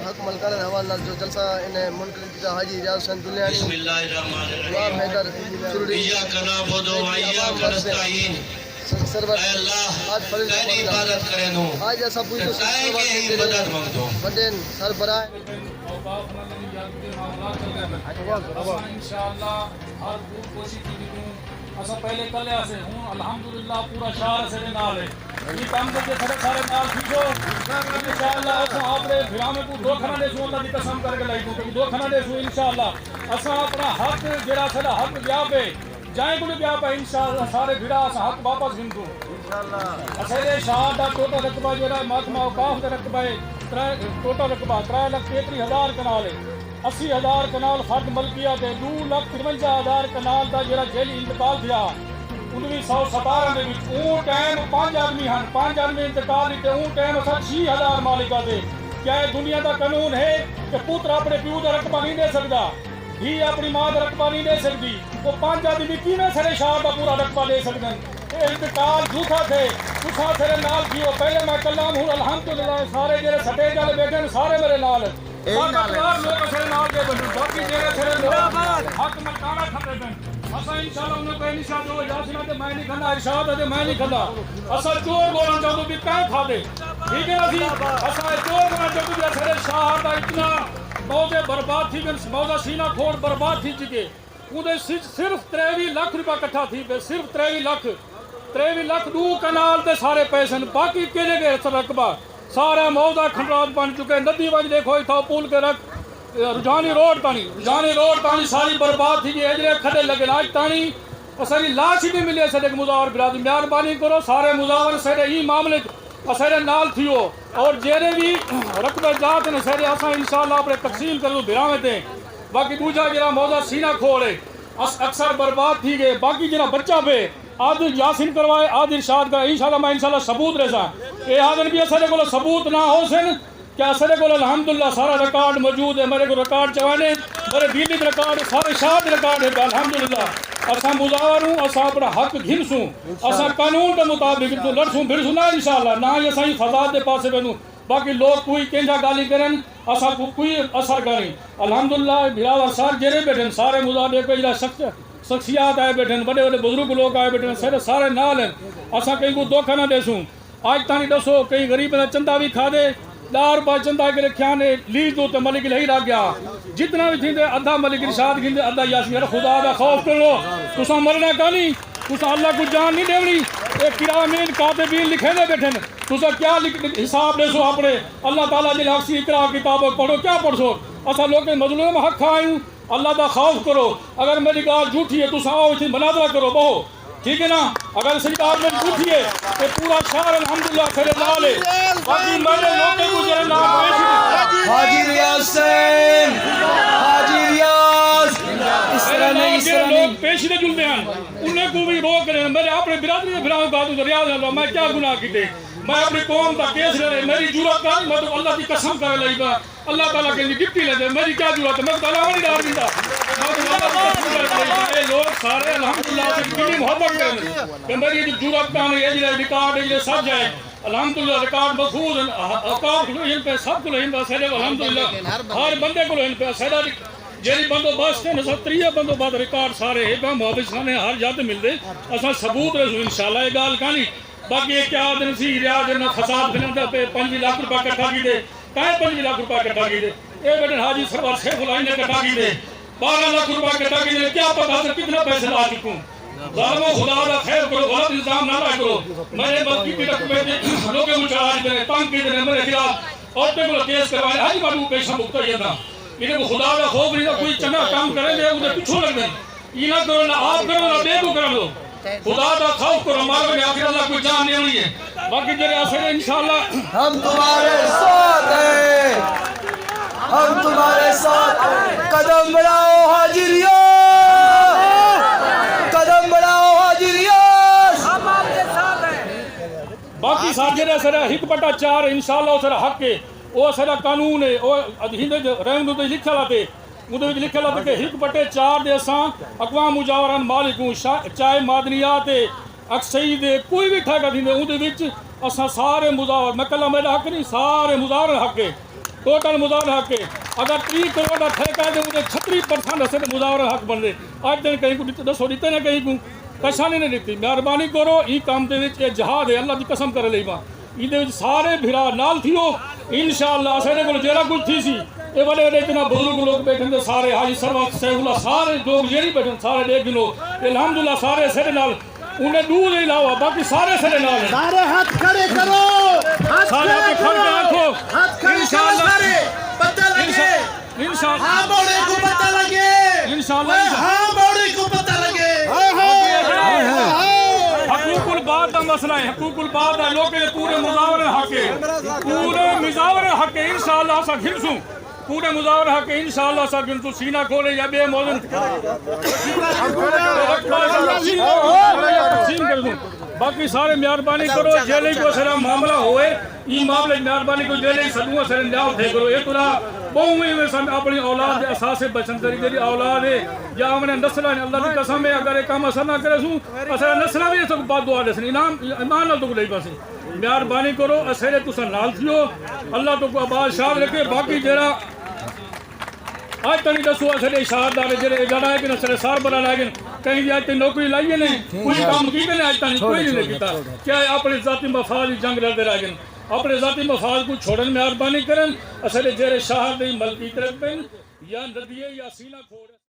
حق ملکان حوالہ جو جلسہ انہیں منعقد کیا حاجی اجاز حسین دلیانی امام حیدر چرڑی ایاک نعبد و ایاک نستعین۔ سرور اے اللہ آج فرض تیری عبادت کرے دوں، آج ایسا پوچھو تائے کے ہی مدد مانگتوں۔ بدین سر برائے انشاءاللہ ہر دور کوشش کی دوں اسا پہلے کلے سے ہوں الحمدللہ پورا شہر سے نال ہے یہ کام کرتے سارے نال ٹھیکو انشاءاللہ اسا اپنے بھرامے کو دو کھانا دے سو اللہ دی قسم کر کے لائی دوں کہ دو کھانا دے سو انشاءاللہ اسا اپنا حق جڑا سدا حق دیا پہ جائیں کو دیا پہ انشاءاللہ سارے بھرا اسا حق واپس گن دو انشاءاللہ اسا دے شاہ دا ٹوٹل رقبہ جڑا محکمہ اوقاف دا رقبہ ہے ٹوٹل رقبہ 3,33,000 کنال ہے 80,000 کنال فرد ملکیت ہے 2,53,000 کنال دا جڑا جیلی انتقال تھیا 1917 دے وچ اون ٹائم 5 آدمی ہن 5 آدمی انتقال دیتے اون ٹائم 6,000 مالکا دے کیا یہ دنیا دا قانون ہے کہ پتر اپنے پیو دا رقبہ نہیں دے سکدا دھی اپنی ماں دا رقبہ نہیں دے سکتی وہ 5 آدمی کیویں سارے شاہ دا پورا رقبہ دے سکدن انتقال جھوٹا تھے تساں تیرے نال کیو پہلے میں کلام ہوں الحمدللہ سارے جڑے سٹیج والے بیٹھے سارے میرے نال باقی جڑے تیرے حق ملکانہ کھندے پن اسا انشاءاللہ انہوں کو انشاء دو یاسینا تے میں نہیں کھندا ارشاد تے میں نہیں کھندا اسا چور بولنا چاہوں بھی کہیں کھا دے ٹھیک ہے نا اسا چور بولنا چاہوں بھی سارے شاہ دا اتنا موضے برباد تھی کہ موضع سینہ کھوڑ برباد تھی چکے اودے صرف 23 لاکھ روپے اکٹھا تھی صرف 23 لاکھ 2 کنال دے سارے پیسے باقی کہنے گئے رقبہ سارا موضع کھنڈرات بن چکے ندی وج دیکھو تھا پول کے رکھ رجانی روڈ تانی ساری برباد تھی جی اجرے کھڑے لگے آج تانی اساری لاش ہی نہیں ملے سارے مزاور برادری مہربانی کرو سارے مزاور سارے ہی معاملے اسارے نال تھیو اور جیرے بھی رقبے جات نے سارے اساں انشاءاللہ اپنے تقسیم کرو بھراویں تے باقی دوجا جڑا موضع سینہ کھولے اکثر برباد تھی گئے باقی جڑا بچہ پہ آج یاسین کروائے آج ارشاد کرے انشاءاللہ میں انشاءاللہ ثبوت رہا اے آدن بھی اسارے کو ثبوت نہ ہو سن کیا اسارے کو الحمدللہ سارا ریکارڈ موجود ہے میرے کو ریکارڈ چوانے میرے بیلی ریکارڈ سارے شاد ریکارڈ ہے الحمدللہ اساں مزاور ہوں اساں اپنا حق گھنسوں اساں قانون کے مطابق لڑسوں بھرسوں نہ انشاءاللہ نہ یہ صحیح فساد دے پاسے بنوں باقی لوگ کوئی کینجا گالی کرن اساں کو کوئی اثر کریں الحمدللہ بلاور سار جڑے بیٹھن سارے مزاور کو جڑا شخصیات آئے بیٹھن بڑے بڑے بزرگ لوگ آئے بیٹھن سارے نال ہیں اساں کہیں کو دھوکہ نہ دے سوں آج تانی دسو کئی غریب دا چندہ بھی کھا دے 10 روپے چندہ کے رکھیا نے لیز دو تے ملک لہی رہ گیا جتنا بھی تھیندے ادھا ملک ارشاد گھندے ادھا یاسین خدا دا خوف کرو تساں مرنا کانی تساں اللہ کو جان نہیں دیونی ایک کرامین کاتبین لکھے دے بیٹھن تساں کیا حساب دے سو اپنے اللہ تعالیٰ جی حق سی اقرا کتاب پڑھو کیا پڑھ سو اساں لوگ مظلوم حق کھائیں اللہ دا خوف کرو اگر میری گال جھوٹی ہے تساں آؤ اتنی مناظرہ کرو بہو ٹھیک ہے نا اگر سرکار میں جھوٹی ہے تو پورا شہر الحمدللہ سرے نال ہے باقی میرے لوگوں کو جرے نال حاجی ریاض سین حاجی ریاض اس طرح لوگ پیش دے جلدے ہیں انہیں کو بھی روک رہے ہیں میرے اپنے برادری میں بھراؤں باتوں سے ریاض اللہ میں کیا گناہ کیتے میں اپنی قوم کا کیس لے رہے میری جرات کا میں تو اللہ کی قسم کر لئی گا اللہ تعالیٰ کے لیے ڈپٹی لے دے میری کیا جرات ہے میں تو اللہ نہیں ڈار دیتا یہ لوگ سارے الحمدللہ سے کتنی محبت کریں کہ میری جرات کا نہیں ہے ریکارڈ ہے سب جائے الحمدللہ ریکارڈ محفوظ اوقاف کو ان پہ سب کو ان پہ سیدے الحمدللہ ہر بندے کو ان پہ سیدہ جیری بندوبست ہے نسل 3 بندوبست ریکارڈ سارے ہے محبت نے ہر جات مل دے اساں ثبوت رسو انشاءاللہ یہ گال کہانی باقی ایک کیا دن سی ریاض نے فساد پھیلاندے پہ 5 لاکھ روپے اکٹھا کیتے کہیں 5 لاکھ روپے اکٹھا کیتے اے بیٹے حاجی سرور سیف اللہ نے اکٹھا کیتے 12 لاکھ روپے اکٹھا کیتے کیا پتہ سے کتنا پیسے لا چکوں ظالموں خدا دا خیر کرو غلط الزام نہ لگا کرو میرے بلکی کی رقبے لوگوں کو چارج کرے تنگ کیتے میرے خلاف عورتیں کو کیس کروائے حاجی بابو پیشہ مکتا یہ تھا انہیں کو خدا دا خوف نہیں کوئی چنگا کام کریں گے انہیں پچھو لگ دیں یہ نہ کرو نہ آپ کرو نہ بے کو کرو خدا دا خوف کرو مارو میں آخر اللہ کوئی جان نہیں ہونی ہے باقی جرے اثر انشاءاللہ ہم تمہارے ساتھ ہیں ہم تمہارے ساتھ قدم بڑھاؤ حاجی ریاض جڑا سارا 1/4 انشاءاللہ سارا حق ہے وہ سارا قانون ہے وہ ہند رہنم تے لکھل ہے اودے وچ لکھل ہے کہ 1/4 دے اساں اقوام مجاوران مالک ہوں چاہے معدنیات اکسئی دے کوئی بھی ٹھیکہ دیندے اودے وچ اساں سارے مزاور میں کلا میرا حق نہیں سارے مزاور حق ہے ٹوٹل مزاور حق ہے اگر 30 کروڑ کا ٹھیکہ ہے تو 36% اسے مزاور حق بن دے اج دن کہیں کو دسو دیتے نہ کہیں کو کشانی نہیں دیتی مہربانی کرو ای کام دے وچ جہاد ہے اللہ دی قسم کر لئی با ای دے وچ سارے بھرا نال تھیو انشاءاللہ اسے کول جیڑا کچھ تھی سی اے بڑے بڑے اتنا بزرگ لوگ بیٹھے ہیں سارے حاجی سروت سیف اللہ سارے لوگ جیڑی بیٹھے سارے دیکھ لوگ الحمدللہ سارے سارے نال انہیں دور نہیں لاوا باقی سارے سارے نال ہیں سارے ہاتھ کھڑے کرو سارے کے کھڑ کے آنکھو ہاتھ کھڑے کرو سارے پتہ لگے انشاءاللہ ہاں بوڑے کو پتہ لگے انشاءاللہ ہاں بوڑے کو پتہ لگے حقوق الباد کا مسئلہ ہے حقوق الباد کا لوگ پورے مزاور حق ہے پورے مزاور حق ہے انشاءاللہ اسا گھنسوں پورے مزاور حق ہے انشاءاللہ اسا گھنسوں سینہ کھولے یا بے موزن تقسیم کر دوں باقی سارے مہربانی کرو جیلے کو سارا معاملہ ہوئے یہ معاملے مہربانی کو جیلے سدوں سارے نیاؤ تھے کرو ایک طرح بہویں میں سن اپنی اولاد دے اساس بچن کری جی اولاد ہے یا ہمیں نسل ہے اللہ کی قسم ہے اگر یہ کام اثر نہ کرے سوں اثر نسل بھی سب بات دعا دے سن ایمان نال تو لئی پاسے مہربانی کرو اسے تساں نال تھیو اللہ تو کو آباد شاد رکھے باقی جڑا آج تک دسو اسے شہادار جڑے جڑا ہے کہ نسل سار بنا لاگن کہیں بھی آج تک نوکری لائیے نے کوئی کام کیتے نے آج تک کوئی نہیں کیتا کیا اپنے ذاتی مفاد جنگ لڑتے راگن اپنے ذاتی مفاد کو چھوڑن مہربانی کرن اسے جڑے شہادار ملکی طرف پن یا ندیے یا سینہ کھوڑ